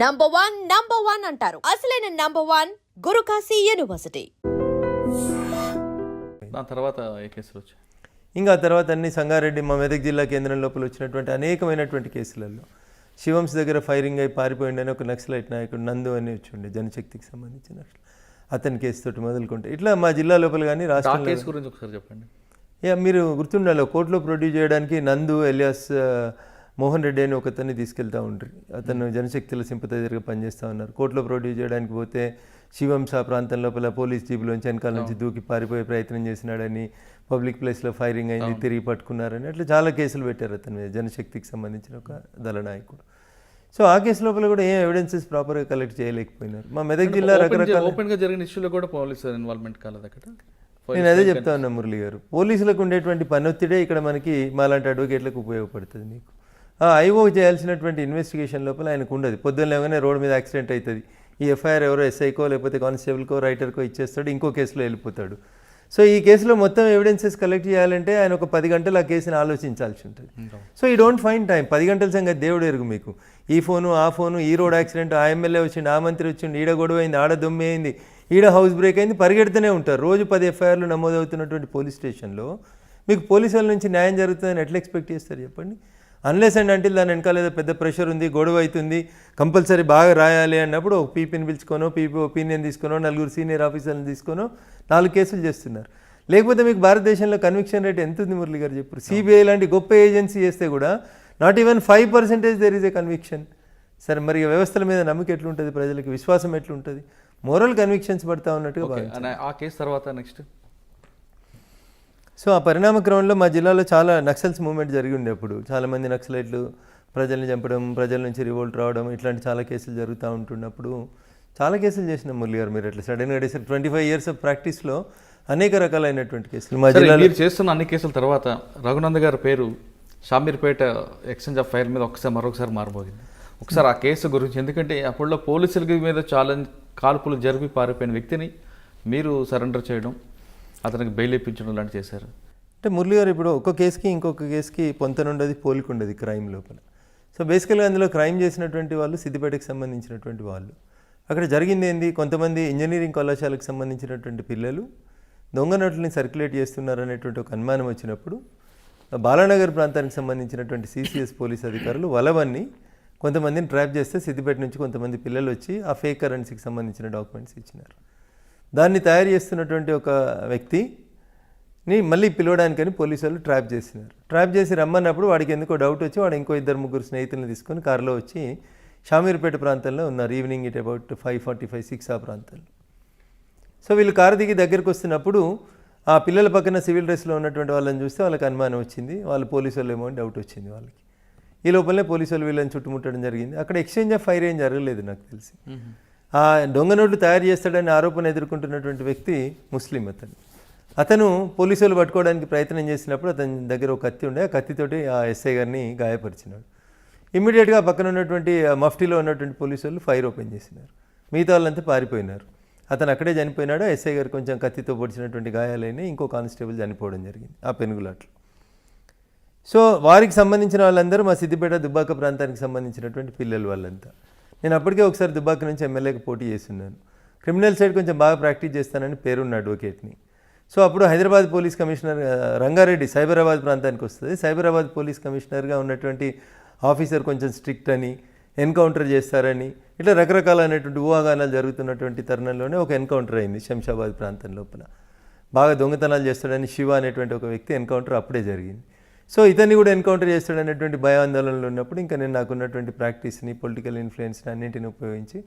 Number one అంటారు. అసలైన number one Guru Kashi university. దాని తర్వాత ఏ కేసులు వచ్చాయి? ఇంకా తర్వాత అన్ని సంగారెడ్డి మా మెదక్ జిల్లా కేంద్రం లోపల వచ్చినటువంటి అనేకమైనటువంటి కేసులలో శివంశ్ దగ్గర ఫైరింగ్ అయి పారిపోయిండని ఒక నక్సలైట్ నాయకుడు నందు అని వచ్చిండే జనశక్తికి సంబంధించిన అతని కేసుతోటి మొదలుకుంటే ఇట్లా మా జిల్లా లోపల కానీ రాష్ట్రం కేసు గురించి ఒకసారి చెప్పండి. మీరు గుర్తుండాలి, కోర్టులో ప్రొడ్యూస్ చేయడానికి నందు ఎలియాస్ మోహన్ రెడ్డి అని ఒకతన్ని తీసుకెళ్తూ ఉంటారు. అతను జనశక్తిలో సింపథైజర్గా పనిచేస్తూ ఉన్నారు. కోర్టులో ప్రొడ్యూస్ చేయడానికి పోతే శివంశ ప్రాంతం లోపల పోలీస్ జీబులోంచి వెనకాల నుంచి దూకి పారిపోయే ప్రయత్నం చేసినాడని, పబ్లిక్ ప్లేస్లో ఫైరింగ్ అయింది, తిరిగి పట్టుకున్నారని అట్లా చాలా కేసులు పెట్టారు అతని మీద, జనశక్తికి సంబంధించిన ఒక దళ నాయకుడు. సో ఆ కేసు లోపల కూడా ఏం ఎవిడెన్సెస్ ప్రాపర్గా కలెక్ట్ చేయలేకపోయినారు. మా మెదక్ జిల్లా రకరకాల ఓపెన్గా జరిగిన ఇష్యూలో కూడా పోలీసు ఇన్వాల్వ్మెంట్ కాలేదు అక్కడ. నేను అదే చెప్తా ఉన్నా మురళి గారు, పోలీసులకు ఉండేటువంటి పనొత్తిడే ఇక్కడ మనకి మాలాంటి అడ్వకేట్లకు ఉపయోగపడుతుంది. మీకు ఐఓ చేయాల్సినటువంటి ఇన్వెస్టిగేషన్ లోపల ఆయనకు ఉండదు. పొద్దున్న లేవగానే రోడ్డు మీద యాక్సిడెంట్ అవుతుంది, ఈ ఎఫ్ఐఆర్ ఎవరో ఎస్ఐకో లేకపోతే కానిస్టేబుల్కో రైటర్కో ఇచ్చేస్తాడు, ఇంకో కేసులో వెళ్ళిపోతాడు. సో ఈ కేసులో మొత్తం ఎవిడెన్సెస్ కలెక్ట్ చేయాలంటే ఆయన ఒక 10 గంటలు ఆ కేసుని ఆలోచించాల్సి ఉంటుంది. సో ఈ డోంట్ ఫైండ్ టైం. 10 గంటల సంగతి దేవుడు ఎరుగు మీకు. ఈ ఫోను ఆ ఫోను, ఈ రోడ్ యాక్సిడెంట్, ఆ ఎమ్మెల్యే వచ్చిండు, ఆ మంత్రి వచ్చిండు, ఈడ గొడవ అయింది, ఆడ దొమ్మి అయింది, ఈడ హౌస్ బ్రేక్ అయింది, పరిగెడుతూనే ఉంటారు. రోజు 10 ఎఫ్ఐఆర్లు నమోదవుతున్నటువంటి పోలీస్ స్టేషన్లో మీకు పోలీసుల నుంచి న్యాయం జరుగుతుందని ఎట్లా ఎక్స్పెక్ట్ చేస్తారు చెప్పండి? అన్లెస్ అండ్ అంటే దాని వెనకాల ఏదో పెద్ద ప్రెషర్ ఉంది, గొడవ అవుతుంది, కంపల్సరీ బాగా రాయాలి అన్నప్పుడు ఒక పీపీని పిలుచుకోనో, పీపీ ఒపీనియన్ తీసుకునో, 4 సీనియర్ ఆఫీసర్లను తీసుకునో 4 కేసులు చేస్తున్నారు. లేకపోతే మీకు భారతదేశంలో కన్విక్షన్ రేట్ ఎంత ఉంది మురళి గారు చెప్పారు? సిబిఐ లాంటి గొప్ప ఏజెన్సీ చేస్తే కూడా not even 5% there is a conviction. సరే మరి వ్యవస్థల మీద నమ్మకం ఎట్లుంటుంది, ప్రజలకు విశ్వాసం ఎట్లుంటుంది? మోరల్ కన్విక్షన్స్ పడతా ఉన్నట్టుగా ఆ కేసు తర్వాత నెక్స్ట్. సో ఆ పరిణామ క్రమంలో మా జిల్లాలో చాలా నక్సల్స్ మూవ్మెంట్ జరిగి ఉండేప్పుడు చాలామంది నక్సలైట్లు ప్రజల్ని చంపడం, ప్రజల నుంచి రివోల్ట్ రావడం, ఇట్లాంటి చాలా కేసులు జరుగుతూ ఉంటున్నప్పుడు చాలా కేసులు చేసిన మురళి గారు మీరు అట్లా సడన్గా 25 years ఆఫ్ ప్రాక్టీస్లో అనేక రకాలైనటువంటి కేసులు మా జిల్లాలో. మీరు చేస్తున్న అన్ని కేసుల తర్వాత రఘునంద్ గారి పేరు షామీర్పేట ఎక్స్చేంజ్ ఆఫ్ ఫైర్ మీద మరొకసారి మారబోగింది. ఒకసారి ఆ కేసు గురించి, ఎందుకంటే అప్పుడులో పోలీసుల మీద చాలా కాల్పులు జరిపి పారిపోయిన వ్యక్తిని మీరు సరెండర్ చేయడం, అతనికి బెయిల్ ఇప్పించడం లాంటి చేశారు. అంటే మురళి గారు ఇప్పుడు ఒక కేసుకి ఇంకొక కేసుకి పొంతనుండదు, పోలిక ఉండదు క్రైమ్ లోపల. సో బేసికల్గా అందులో క్రైమ్ చేసినటువంటి వాళ్ళు సిద్దిపేటకి సంబంధించినటువంటి వాళ్ళు. అక్కడ జరిగింది ఏంది, కొంతమంది ఇంజనీరింగ్ కళాశాలకు సంబంధించినటువంటి పిల్లలు దొంగ నోట్లని సర్క్యులేట్ చేస్తున్నారనేటువంటి ఒక అనుమానం వచ్చినప్పుడు బాలానగర్ ప్రాంతానికి సంబంధించినటువంటి సిసిఎస్ పోలీస్ అధికారులు వలవన్ని కొంతమందిని ట్రాప్ చేస్తే సిద్దిపేట నుంచి కొంతమంది పిల్లలు వచ్చి ఆ ఫేక్ కరెన్సీకి సంబంధించిన డాక్యుమెంట్స్ ఇచ్చినారు. దాన్ని తయారు చేస్తున్నటువంటి ఒక వ్యక్తిని మళ్ళీ పిలవడానికని పోలీసు వాళ్ళు ట్రాప్ చేసినారు. ట్రాప్ చేసి రమ్మన్నప్పుడు వాడికి ఎందుకో డౌట్ వచ్చి వాడు ఇంకో 2-3 స్నేహితులను తీసుకొని కారులో వచ్చి షామీర్పేట ప్రాంతంలో ఉన్నారు. ఈవినింగ్ ఇట్ అబౌట్ 5:45, 6 ఆ ప్రాంతంలో. సో వీళ్ళు కారు దిగి దగ్గరికి వస్తున్నప్పుడు ఆ పిల్లల పక్కన సివిల్ డ్రెస్లో ఉన్నటువంటి వాళ్ళని చూస్తే వాళ్ళకి అనుమానం వచ్చింది, వాళ్ళు పోలీసు వాళ్ళు ఏమో అని డౌట్ వచ్చింది వాళ్ళకి. ఈ లోపలనే పోలీసు వాళ్ళు వీళ్ళని చుట్టుముట్టడం జరిగింది. అక్కడ ఎక్స్చేంజ్ ఆఫ్ ఫైర్ ఏం జరగలేదు నాకు తెలిసి. ఆ దొంగ నోట్లు తయారు చేస్తాడని ఆరోపణ ఎదుర్కొంటున్నటువంటి వ్యక్తి ముస్లిం. అతను పోలీసు వాళ్ళు పట్టుకోవడానికి ప్రయత్నం చేసినప్పుడు అతని దగ్గర ఒక కత్తి ఉండే, ఆ కత్తితోటి ఆ ఎస్ఐ గారిని గాయపరిచినాడు. ఇమ్మీడియట్గా పక్కన ఉన్నటువంటి మఫ్టీలో ఉన్నటువంటి పోలీసు వాళ్ళు ఫైర్ ఓపెన్ చేసినారు. మిగతా వాళ్ళంతా పారిపోయినారు. అతను అక్కడే చనిపోయినాడు. ఎస్ఐ గారు కొంచెం కత్తితో పొడిచినటువంటి గాయాలైనా ఇంకో కానిస్టేబుల్ చనిపోవడం జరిగింది ఆ పెనుగులాట్లో. సో వారికి సంబంధించిన వాళ్ళందరూ మా సిద్దిపేట దుబ్బాక ప్రాంతానికి సంబంధించినటువంటి పిల్లలు వాళ్ళంతా. నేను అప్పటికే ఒకసారి దుబ్బాక నుంచి ఎమ్మెల్యేకి పోటీ చేస్తున్నాను. క్రిమినల్ సైడ్ కొంచెం బాగా ప్రాక్టీస్ చేస్తానని పేరున్న అడ్వకేట్ని. సో అప్పుడు హైదరాబాద్ పోలీస్ కమిషనర్ రంగారెడ్డి సైబరాబాద్ ప్రాంతానికి వస్తుంది. సైబరాబాద్ పోలీస్ కమిషనర్గా ఉన్నటువంటి ఆఫీసర్ కొంచెం స్ట్రిక్ట్ అని, ఎన్కౌంటర్ చేస్తారని, ఇట్లా రకరకాలైనటువంటి ఊహాగానాలు జరుగుతున్నటువంటి తరుణంలోనే ఒక ఎన్కౌంటర్ అయింది శంషాబాద్ ప్రాంతం లోపల. బాగా దొంగతనాలు చేస్తాడని శివ అనేటువంటి ఒక వ్యక్తి ఎన్కౌంటర్ అప్పుడే జరిగింది. సో ఇతన్ని కూడా ఎన్కౌంటర్ చేస్తాడనేటువంటి భయాందోళనలు ఉన్నప్పుడు ఇంకా నేను నాకున్నటువంటి ప్రాక్టీస్ని, పొలిటికల్ ఇన్ఫ్లుయెన్స్ని అన్నింటిని ఉపయోగించి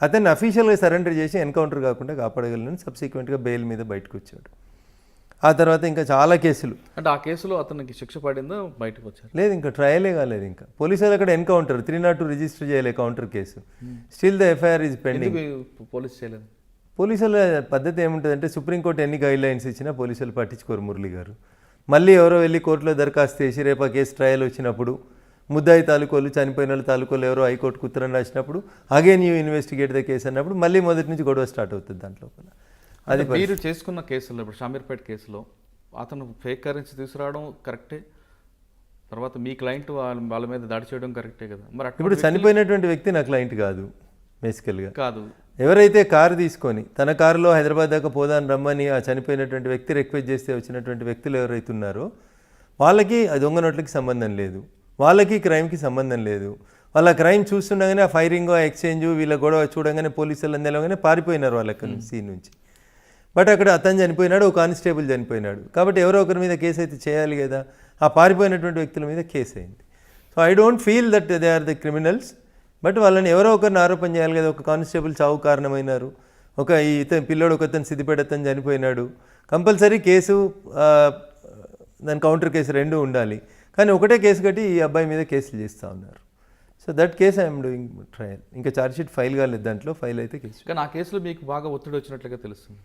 అతన్ని అఫీషియల్గా సరెండర్ చేసి ఎన్కౌంటర్ కాకుండా కాపాడగలను. సబ్సిక్వెంట్గా బెయిల్ మీద బయటకు వచ్చాడు. ఆ తర్వాత ఇంకా చాలా కేసులు. అంటే ఆ కేసులో అతనికి శిక్ష పడిందో బయటకు వచ్చారు? లేదు, ఇంకా ట్రయలే కాలేదు. ఇంకా పోలీసులు అక్కడ ఎన్కౌంటర్ 302 రిజిస్టర్ చేయలే counter case. Still the FIR is pending. Police చేయలేదు. పోలీసుల పద్ధతి ఏముంటుందంటే సుప్రీంకోర్టు ఎన్ని గైడ్ లైన్స్ ఇచ్చినా పోలీసులు పట్టించుకోరు మురళి గారు. మళ్ళీ ఎవరో వెళ్ళి కోర్టులో దరఖాస్తు చేసి రేపు ఆ కేసు ట్రయల్ వచ్చినప్పుడు ముద్దాయి తాలూకోలు, చనిపోయిన వాళ్ళు తాలూకోలు ఎవరో హైకోర్టుకు ఉత్తరం రాసినప్పుడు again you investigate the case అన్నప్పుడు మళ్ళీ మొదటి నుంచి గొడవ స్టార్ట్ అవుతుంది దాంట్లో. అది మీరు చేసుకున్న కేసులో ఇప్పుడు షామీర్పేట కేసులో అతను ఫేక్ కరెన్సీ తీసుకురావడం కరెక్టే, తర్వాత మీ క్లయింట్ వాళ్ళ మీద దాడి చేయడం కరెక్టే కదా, మరి ఇప్పుడు చనిపోయినటువంటి వ్యక్తి నా క్లయింట్ కాదు బేసికల్గా. కాదు. ఎవరైతే కారు తీసుకొని తన కారులో హైదరాబాద్ దాకా పోదాని రమ్మని ఆ చనిపోయినటువంటి వ్యక్తి రిక్వెస్ట్ చేస్తే వచ్చినటువంటి వ్యక్తులు ఎవరైతే ఉన్నారో వాళ్ళకి ఆ దొంగ నోట్లకి సంబంధం లేదు, వాళ్ళకి క్రైమ్కి సంబంధం లేదు. వాళ్ళ క్రైమ్ చూస్తుండగానే ఆ ఫైరింగ్, ఆ ఎక్స్చేంజ్, వీళ్ళ గొడవ చూడగానే పోలీసులు అందరిలోగానే పారిపోయినారు వాళ్ళకి సీన్ నుంచి. బట్ అక్కడ అతను చనిపోయినాడు, ఒక కానిస్టేబుల్ చనిపోయినాడు. కాబట్టి ఎవరో ఒకరి మీద కేసు అయితే చేయాలి కదా. ఆ పారిపోయినటువంటి వ్యక్తుల మీద కేసు అయింది. So I don't feel that they are the criminals, but వాళ్ళని ఎవరో ఒకరిని ఆరోపణ చేయాలి కదా. ఒక కానిస్టేబుల్ చావు కారణమైనారు, ఒక ఇతను పిల్లోడు ఒకతను సిద్దిపేట అతను చనిపోయినాడు, కంపల్సరీ కేసు దాని కౌంటర్ కేసు రెండు ఉండాలి. కానీ ఒకటే కేసు కట్టి ఈ అబ్బాయి మీద కేసులు చేస్తూ ఉన్నారు. So that case I'm doing trial. ఇంకా ఛార్జ్షీట్ ఫైల్ కాలేదు, దాంట్లో ఫైల్ అయితే కేసు. కానీ ఆ కేసులో మీకు బాగా ఒత్తిడి వచ్చినట్లుగా తెలుస్తుంది.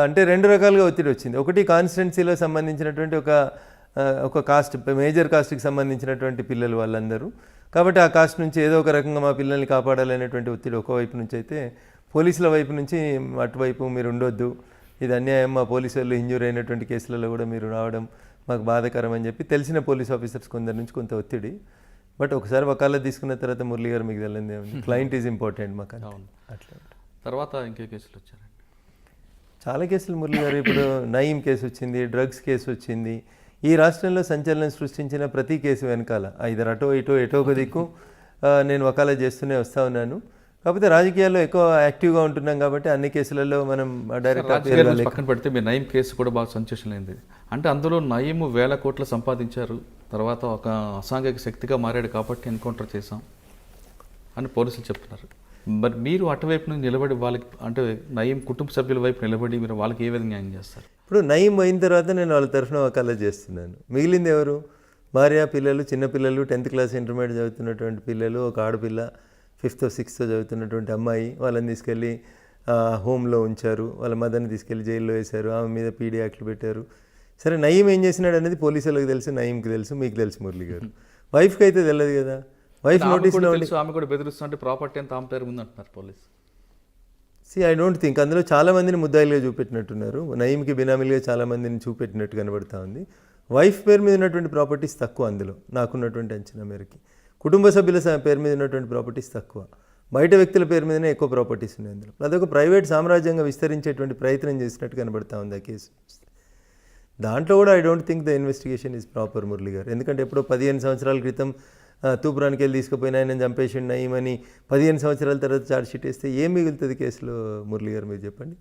అంటే రెండు రకాలుగా ఒత్తిడి వచ్చింది. ఒకటి కాన్స్టిట్యున్సీలో సంబంధించినటువంటి ఒక కాస్ట్, మేజర్ కాస్ట్కి సంబంధించినటువంటి పిల్లలు వాళ్ళందరూ. కాబట్టి ఆ కాస్ట్ నుంచి ఏదో ఒక రకంగా మా పిల్లల్ని కాపాడాలనేటువంటి ఒత్తిడి ఒకవైపు నుంచి అయితే, పోలీసుల వైపు నుంచి అటువైపు మీరు ఉండొద్దు, ఇది అన్యాయం, మా పోలీసు వాళ్ళు ఇంజూర్ అయినటువంటి కేసులలో కూడా మీరు రావడం మాకు బాధాకరం అని చెప్పి తెలిసిన పోలీస్ ఆఫీసర్స్ కొందరి నుంచి కొంత ఒత్తిడి. బట్ ఒకసారి వకాలత్ తీసుకున్న తర్వాత మురళి గారు మీకు తెలియదు, క్లయింట్ ఈజ్ ఇంపార్టెంట్ మాకు. అట్లా తర్వాత ఇంకే కేసులు వచ్చారండి? చాలా కేసులు మురళి గారు. ఇప్పుడు నయీం కేసు వచ్చింది, డ్రగ్స్ కేసు వచ్చింది. ఈ రాష్ట్రంలో సంచలనం సృష్టించిన ప్రతి కేసు వెనకాల ఐదర్ అటో ఇటో ఎటో ఒక దిక్కు నేను వకాలత్ చేస్తూనే వస్తూ ఉన్నాను. కాకపోతే రాజకీయాల్లో ఎక్కువ యాక్టివ్గా ఉంటున్నాం కాబట్టి అన్ని కేసులలో మనం డైరెక్ట్ పక్కన పెడితే మీ నయీం కేసు కూడా బాగా సెన్సేషన్ అయింది. అంటే అందులో నయీం 1000 కోట్లు సంపాదించారు, తర్వాత ఒక అసాంఘిక శక్తిగా మారాడు కాబట్టి ఎన్కౌంటర్ చేశాం అని పోలీసులు చెప్తున్నారు. మరి మీరు అటువైపు నుంచి నిలబడి వాళ్ళకి, అంటే నయీం కుటుంబ సభ్యుల వైపు నిలబడి మీరు వాళ్ళకి ఏ విధంగా న్యాయం చేస్తారు? ఇప్పుడు నయీం అయిన తర్వాత నేను వాళ్ళ తరఫున వకాలత్ చేస్తున్నాను. మిగిలింది ఎవరు? భార్య, పిల్లలు, చిన్నపిల్లలు, 10th క్లాస్ ఇంటర్మీడియట్ చదువుతున్నటువంటి పిల్లలు, ఒక ఆడపిల్ల 5th 6th చదువుతున్నటువంటి అమ్మాయి. వాళ్ళని తీసుకెళ్ళి హోమ్లో ఉంచారు, వాళ్ళ మదర్ని తీసుకెళ్ళి జైల్లో వేశారు, ఆమె మీద పీడీ యాక్ట్లు పెట్టారు. సరే, నయీం ఏం చేసినాడు అనేది పోలీసులకు తెలుసు, నయీంకి తెలుసు, మీకు తెలుసు మురళి గారు. వైఫ్కి అయితే తెలియదు కదా. వైఫ్ నోటీస్లో ఆమె కూడా బెదిరిస్తుంటే ప్రాపర్టీ అంతా ఆమె పేరు ఉంది అంటున్నారు పోలీసు. ఐ డోంట్ థింక్ అందులో చాలామందిని ముద్దాయిలుగా చూపెట్టినట్టున్నారు. నయీంకి బినామీలుగా చాలామందిని చూపెట్టినట్టు కనబడతా ఉంది. వైఫ్ పేరు మీద ఉన్నటువంటి ప్రాపర్టీస్ తక్కువ, అందులో నాకున్నటువంటి అంచనా మేరకి. కుటుంబ సభ్యుల పేరు మీద ఉన్నటువంటి ప్రాపర్టీస్ తక్కువ, బయట వ్యక్తుల పేరు మీదనే ఎక్కువ ప్రాపర్టీస్ ఉన్నాయి అందులో. అదొక ప్రైవేట్ సామ్రాజ్యంగా విస్తరించేటువంటి ప్రయత్నం చేసినట్టు కనబడతా ఉంది ఆ కేసు. దాంట్లో కూడా I don't think the investigation is proper Murali గారు. ఎందుకంటే ఎప్పుడో 15 సంవత్సరాల క్రితం తూపురానికి వెళ్ళి తీసుకుపోయిన ఆయన చంపేసిండు నయీమని 15 సంవత్సరాల తర్వాత ఛార్జ్షీట్ వేస్తే ఏం మిగులుతుంది కేసులో మురళి గారు? మీరు చెప్పండి.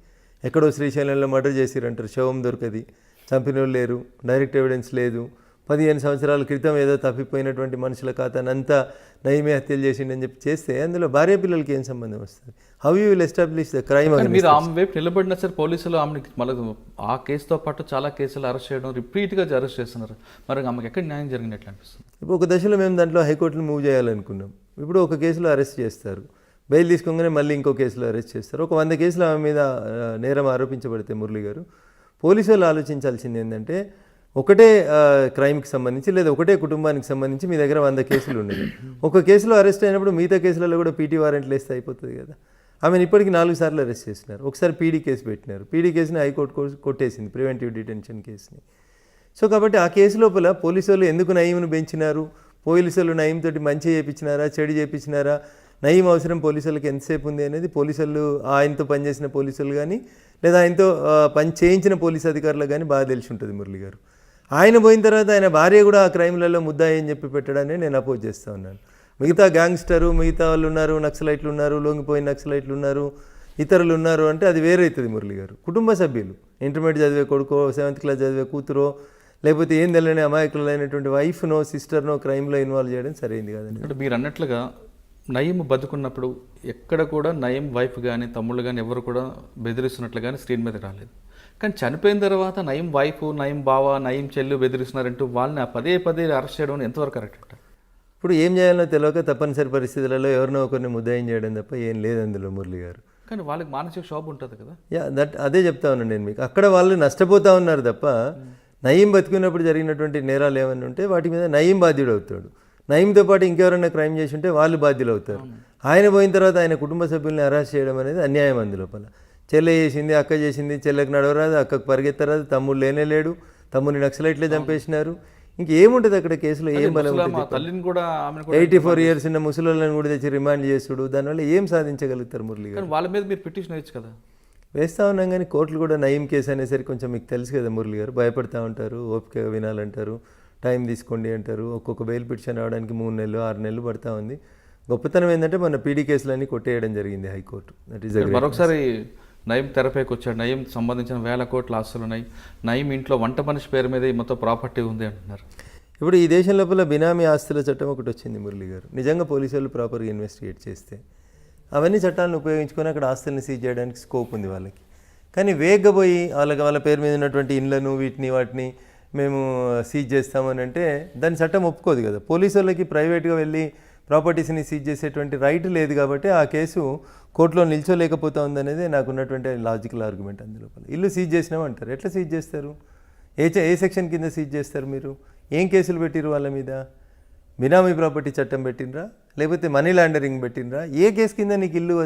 ఎక్కడో శ్రీశైలంలో మర్డర్ చేసిరంటారు, శవం దొరకది, చంపిన వాళ్ళు లేరు, డైరెక్ట్ ఎవిడెన్స్ లేదు. 15 సంవత్సరాల క్రితం ఏదో తప్పిపోయినటువంటి మనుషుల ఖాతానంతా నయీమే హత్యలు చేసిండని చెప్పి చేస్తే అందులో భార్య పిల్లలకి ఏం సంబంధం వస్తుంది? How you will establish the crime? మీరు ఆమె వైపు నిలబడినా సరే పోలీసులు ఆమెకి మళ్ళీ ఆ కేసుతో పాటు చాలా కేసులు అరెస్ట్ చేయడం, రిపీట్గా అరెస్ట్ చేస్తున్నారు. మరి ఆమెకి ఎక్కడ న్యాయం జరిగినట్లు అనిపిస్తుంది? ఇప్పుడు ఒక దశలో మేము దాంట్లో హైకోర్టును మూవ్ చేయాలనుకున్నాం. ఇప్పుడు ఒక కేసులో అరెస్ట్ చేస్తారు, బెయిల్ తీసుకోగానే మళ్ళీ ఇంకో కేసులో అరెస్ట్ చేస్తారు. ఒక 100 కేసులు ఆమె మీద నేరం ఆరోపించబడితే మురళి గారు, పోలీసు వాళ్ళు ఆలోచించాల్సింది ఏంటంటే, ఒకటే క్రైమ్కి సంబంధించి లేదా ఒకటే కుటుంబానికి సంబంధించి మీ దగ్గర 100 కేసులు ఉన్నాయి. ఒక కేసులో అరెస్ట్ అయినప్పుడు మిగతా కేసులలో కూడా పీటీ వారెంట్లు వేస్తే అయిపోతుంది కదా. ఆమెను ఇప్పటికి 4 సార్లు అరెస్ట్ చేసినారు. ఒకసారి పీడీ కేసు పెట్టినారు, పీడీ కేసుని హైకోర్టు కొట్టేసింది, ప్రివెంటివ్ డిటెన్షన్ కేసుని. సో కాబట్టి ఆ కేసు లోపల పోలీసు వాళ్ళు ఎందుకు నయీంను పెంచినారు, పోలీసు వాళ్ళు నయీం తోటి మంచి చేయించినారా, చెడు చేయించినారా, నయీం అవసరం పోలీసులకు ఎంతసేపు ఉంది అనేది పోలీసులు, ఆయనతో పనిచేసిన పోలీసులు కానీ లేదా ఆయనతో పని చేయించిన పోలీసు అధికారులకు కానీ బాగా తెలిసి ఉంటుంది మురళి గారు. ఆయన పోయిన తర్వాత ఆయన భార్య కూడా ఆ క్రైమ్లలో ముద్దాయి అని చెప్పి పెట్టడాన్ని నేను అపోజ్ చేస్తూ ఉన్నాను. మిగతా గ్యాంగ్స్టరు, మిగతా వాళ్ళు ఉన్నారు, నక్సలైట్లు ఉన్నారు, లొంగిపోయిన నక్సలైట్లు ఉన్నారు, ఇతరులు ఉన్నారు అంటే అది వేరే అవుతుంది మురళి గారు. కుటుంబ సభ్యులు, ఇంటర్మీడియట్ చదివే కొడుకో, 7th క్లాస్ చదివే కూతురో, లేకపోతే ఏం తెలియని అమాయకులైనటువంటి వైఫ్నో సిస్టర్నో క్రైమ్లో ఇన్వాల్వ్ చేయడం సరైంది కాదండి. అంటే మీరు అన్నట్లుగా నయీం బతుకున్నప్పుడు ఎక్కడ కూడా నయీం వైఫ్ కానీ తమ్ముళ్ళు కానీ ఎవరు కూడా బెదిరిస్తున్నట్లు కానీ స్క్రీన్ మీద రాలేదు. కానీ చనిపోయిన తర్వాత నయీం వైఫ్, నయీం బావ, నయీం చెల్లు బెదిరిస్తున్నారంటూ వాళ్ళని పదే అరెస్ట్ చేయడం ఎంతవరకు కరెక్ట్ అంటారు? ఇప్పుడు ఏం చేయాలో తెలియక తప్పనిసరి పరిస్థితులలో ఎవరినో ఒకరిని ముద్దాయం చేయడం తప్ప ఏం లేదు అందులో మురళి గారు. కానీ వాళ్ళకి మానసిక క్షోభ ఉంటుంది కదా. అదే చెప్తా ఉన్నాను నేను మీకు. అక్కడ వాళ్ళు నష్టపోతూ ఉన్నారు తప్ప నయీం బతుకున్నప్పుడు జరిగినటువంటి నేరాలు ఏమైనా ఉంటే వాటి మీద నయీం బాధ్యుడు అవుతాడు. నయీంతో పాటు ఇంకెవరైనా క్రైమ్ చేసి ఉంటే వాళ్ళు బాధ్యులు అవుతారు. ఆయన పోయిన తర్వాత ఆయన కుటుంబ సభ్యుల్ని అరెస్ట్ చేయడం అనేది అన్యాయం. అందులోపల చెల్లె చేసింది, అక్క చేసింది, చెల్లెకి నడవరాదు, అక్కకు పరిగెత్తరాదు, తమ్ముడు లేనే లేడు, తమ్ముడిని నక్సలైట్లే చంపేసినారు. ఇంకేముంటుంది అక్కడ కేసులో ఏం బలం ముసలమ్మ తల్లిని కూడా ఆమెను కూడా 84 ఇయర్స్ ఉన్న ముసలోళ్ళని కూడా తెచ్చి రిమాండ్ చేసుడు దానివల్ల ఏం సాధించగలుగుతారు మురళి గారు? కానీ వాళ్ళ మీద మీరు పిటిషన్ వేయచ్చు కదా. వేస్తూ ఉన్నాం కానీ కోర్టులు కూడా నయం కేసు అనేసరికి కొంచెం మీకు తెలుసు కదా మురళి గారు, భయపడతా ఉంటారు, ఓపిక వినాలంటారు, టైం తీసుకోండి అంటారు. ఒక్కొక్క బెయిల్ పిటిషన్ రావడానికి 3 నెలలు 6 నెలలు పడతా ఉంది. గొప్పతనం ఏంటంటే మన పీడీ కేసులన్నీ కొట్టేయడం జరిగింది హైకోర్టు. దట్ ఈస్ మరొకసారి నయం తెరపైకి వచ్చాడు. నయం సంబంధించిన 1000 కోట్ల ఆస్తులు ఉన్నాయి. నయం ఇంట్లో వంట మనిషి పేరు మీద ఈ మొత్తం ప్రాపర్టీ ఉంది అంటున్నారు. ఇప్పుడు ఈ దేశం లోపల బినామీ ఆస్తుల చట్టం ఒకటి వచ్చింది మురళి గారు. నిజంగా పోలీసు వాళ్ళు ప్రాపర్గా ఇన్వెస్టిగేట్ చేస్తే అవన్నీ చట్టాలను ఉపయోగించుకొని అక్కడ ఆస్తుల్ని సీజ్ చేయడానికి స్కోప్ ఉంది వాళ్ళకి. కానీ వేగంగా పోయి వాళ్ళ పేరు మీద ఉన్నటువంటి ఇండ్లను వాటిని మేము సీజ్ చేస్తామని అంటే దాని చట్టం ఒప్పుకోదు కదా. పోలీసు వాళ్ళకి ప్రైవేట్గా వెళ్ళి ప్రాపర్టీస్ని సీజ్ చేసేటువంటి రైట్ లేదు కాబట్టి ఆ కేసు కోర్టులో నిల్చోలేకపోతా ఉందనేది నాకు ఉన్నటువంటి లాజికల్ ఆర్గ్యుమెంట్. అందులోపల ఇల్లు సీజ్ చేసినామంటారు, ఎట్లా సీజ్ చేస్తారు? ఏ సెక్షన్ కింద సీజ్ చేస్తారు? మీరు ఏం కేసులు పెట్టిరు వాళ్ళ మీద? బినామీ ప్రాపర్టీ చట్టం పెట్టినరా, లేకపోతే మనీ లాండరింగ్ పెట్టినరా? ఏ కేసు కింద నీకు ఇల్లు